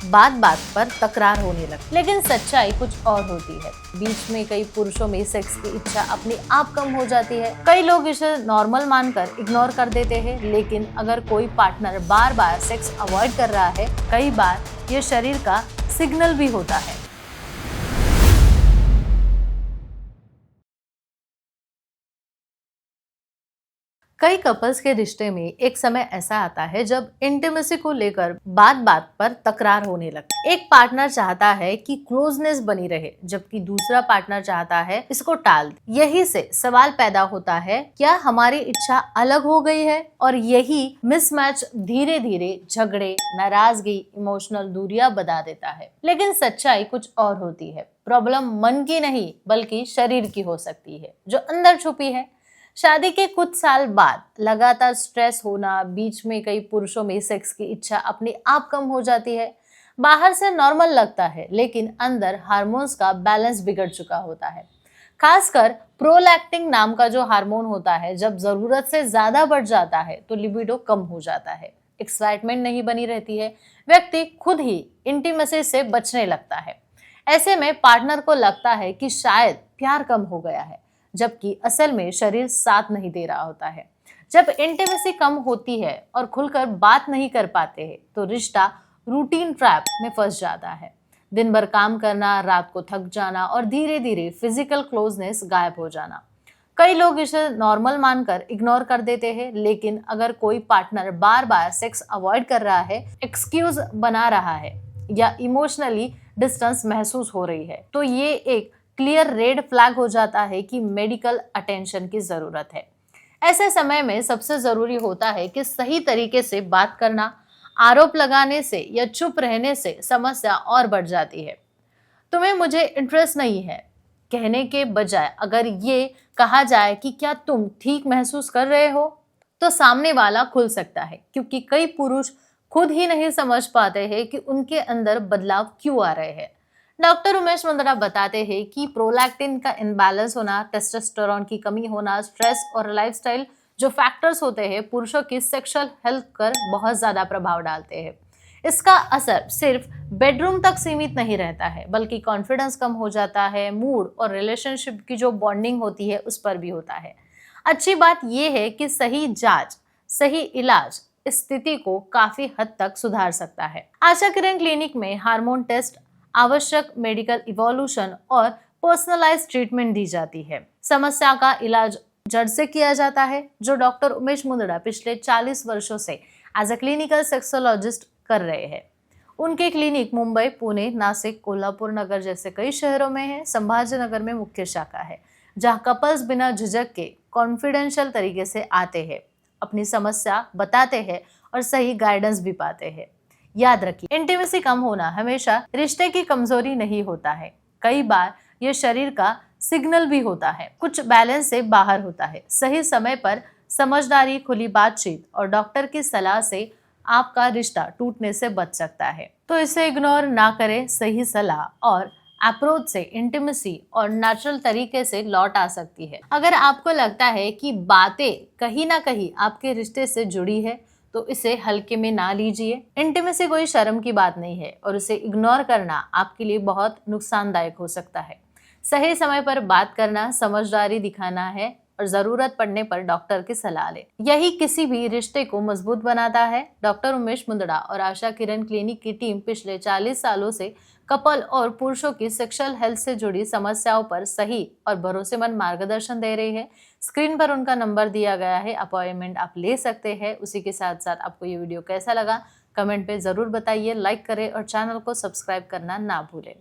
बात बात पर तकरार होने लगती। लेकिन सच्चाई कुछ और होती है। बीच में कई पुरुषों में सेक्स की इच्छा अपने आप कम हो जाती है। कई लोग इसे नॉर्मल मानकर इग्नोर कर देते हैं, लेकिन अगर कोई पार्टनर बार बार सेक्स अवॉइड कर रहा है, कई बार ये शरीर का सिग्नल भी होता है। कई कपल्स के रिश्ते में एक समय ऐसा आता है जब इंटीमेसी को लेकर बात बात पर तकरार होने लगती है। एक पार्टनर चाहता है कि क्लोजनेस बनी रहे, जबकि दूसरा पार्टनर चाहता है इसको टाल दे। यही से सवाल पैदा होता है, क्या हमारी इच्छा अलग हो गई है? और यही मिसमैच धीरे धीरे झगड़े, नाराजगी, इमोशनल दूरियां बना देता है। लेकिन सच्चाई कुछ और होती है। प्रॉब्लम मन की नहीं बल्कि शरीर की हो सकती है, जो अंदर छुपी है। शादी के कुछ साल बाद लगातार स्ट्रेस होना, बीच में कई पुरुषों में सेक्स की इच्छा अपने आप कम हो जाती है। बाहर से नॉर्मल लगता है, लेकिन अंदर हार्मोन्स का बैलेंस बिगड़ चुका होता है। खासकर प्रोलैक्टिन नाम का जो हार्मोन होता है, जब जरूरत से ज्यादा बढ़ जाता है तो लिबिडो कम हो जाता है, एक्साइटमेंट नहीं बनी रहती है, व्यक्ति खुद ही इंटीमेसी से बचने लगता है। ऐसे में पार्टनर को लगता है कि शायद प्यार कम हो गया है, जबकि असल में शरीर साथ नहीं दे रहा होता है। जब इंटीमेसी कम होती है और खुलकर बात नहीं कर पाते हैं, तो रिश्ता रूटीन ट्रैप में फंस जाता है। दिन भर काम करना, रात को थक जाना और धीरे धीरे फिजिकल क्लोजनेस गायब हो जाना। कई लोग इसे नॉर्मल मानकर इग्नोर कर देते हैं, लेकिन अगर कोई पार्टनर बार बार सेक्स अवॉइड कर रहा है, एक्सक्यूज बना रहा है या इमोशनली डिस्टेंस महसूस हो रही है, तो ये एक क्लियर रेड फ्लैग हो जाता है कि मेडिकल अटेंशन की जरूरत है। ऐसे समय में सबसे जरूरी होता है कि सही तरीके से बात करना। आरोप लगाने से या चुप रहने से समस्या और बढ़ जाती है। तुम्हें मुझे इंटरेस्ट नहीं है कहने के बजाय अगर ये कहा जाए कि क्या तुम ठीक महसूस कर रहे हो, तो सामने वाला खुल सकता है, क्योंकि कई पुरुष खुद ही नहीं समझ पाते हैं कि उनके अंदर बदलाव क्यों आ रहे हैं। डॉक्टर उमेश मुंदड़ा बताते हैं कि प्रोलैक्टिन का इम्बैलेंस होना, टेस्टोस्टेरोन की कमी होना, स्ट्रेस और लाइफस्टाइल जो फैक्टर्स होते हैं, पुरुषों की सेक्सुअल हेल्थ पर बहुत ज्यादा प्रभाव डालते हैं। इसका असर सिर्फ बेडरूम तक सीमित नहीं रहता है, बल्कि कॉन्फिडेंस कम हो जाता है, मूड और रिलेशनशिप की जो बॉन्डिंग होती है उस पर भी होता है। अच्छी बात यह है कि सही जांच, सही इलाज इस स्थिति को काफी हद तक सुधार सकता है। आशा किरण क्लिनिक में हार्मोन टेस्ट, आवश्यक मेडिकल इवोल्यूशन और पर्सनलाइज्ड ट्रीटमेंट दी जाती है। समस्या का इलाज जड़ से किया जाता है, जो डॉक्टर उमेश मुंदड़ा पिछले 40 वर्षों से एज अ क्लिनिकल सेक्सोलॉजिस्ट कर रहे हैं। उनके क्लिनिक मुंबई, पुणे, नासिक, कोल्हापुर नगर जैसे कई शहरों में है। संभाजी नगर में मुख्य शाखा है, जहां कपल्स बिना झिझक के कॉन्फिडेंशियल तरीके से आते हैं, अपनी समस्या बताते हैं और सही गाइडेंस भी पाते हैं। याद रखिए, इंटीमेसी कम होना हमेशा रिश्ते की कमजोरी नहीं होता है। कई बार यह शरीर का सिग्नल भी होता है, कुछ बैलेंस से बाहर होता है। सही समय पर समझदारी, खुली बातचीत और डॉक्टर की सलाह से आपका रिश्ता टूटने से बच सकता है। तो इसे इग्नोर ना करें, सही सलाह और अप्रोच से इंटीमेसी और नेचुरल तरीके से लौट आ सकती है। अगर आपको लगता है कि बातें कहीं ना कहीं आपके रिश्ते से जुड़ी है, तो इसे हल्के में ना लीजिए। इंटीमेसी कोई शर्म की बात नहीं है और उसे इग्नोर करना आपके लिए बहुत नुकसानदायक हो सकता है। सही समय पर बात करना, समझदारी दिखाना है और जरूरत पड़ने पर डॉक्टर की सलाह ले। यही किसी भी रिश्ते को मजबूत बनाता है। डॉक्टर उमेश मुंदड़ा और आशा किरण क्लिनिक की टीम पिछले 40 सालों से कपल और पुरुषों की सेक्सुअल हेल्थ से जुड़ी समस्याओं पर सही और भरोसेमंद मार्गदर्शन दे रही है। स्क्रीन पर उनका नंबर दिया गया है, अपॉइंटमेंट आप ले सकते हैं। उसी के साथ साथ आपको ये वीडियो कैसा लगा कमेंट पे जरूर बताइए, लाइक करें और चैनल को सब्सक्राइब करना ना भूलें।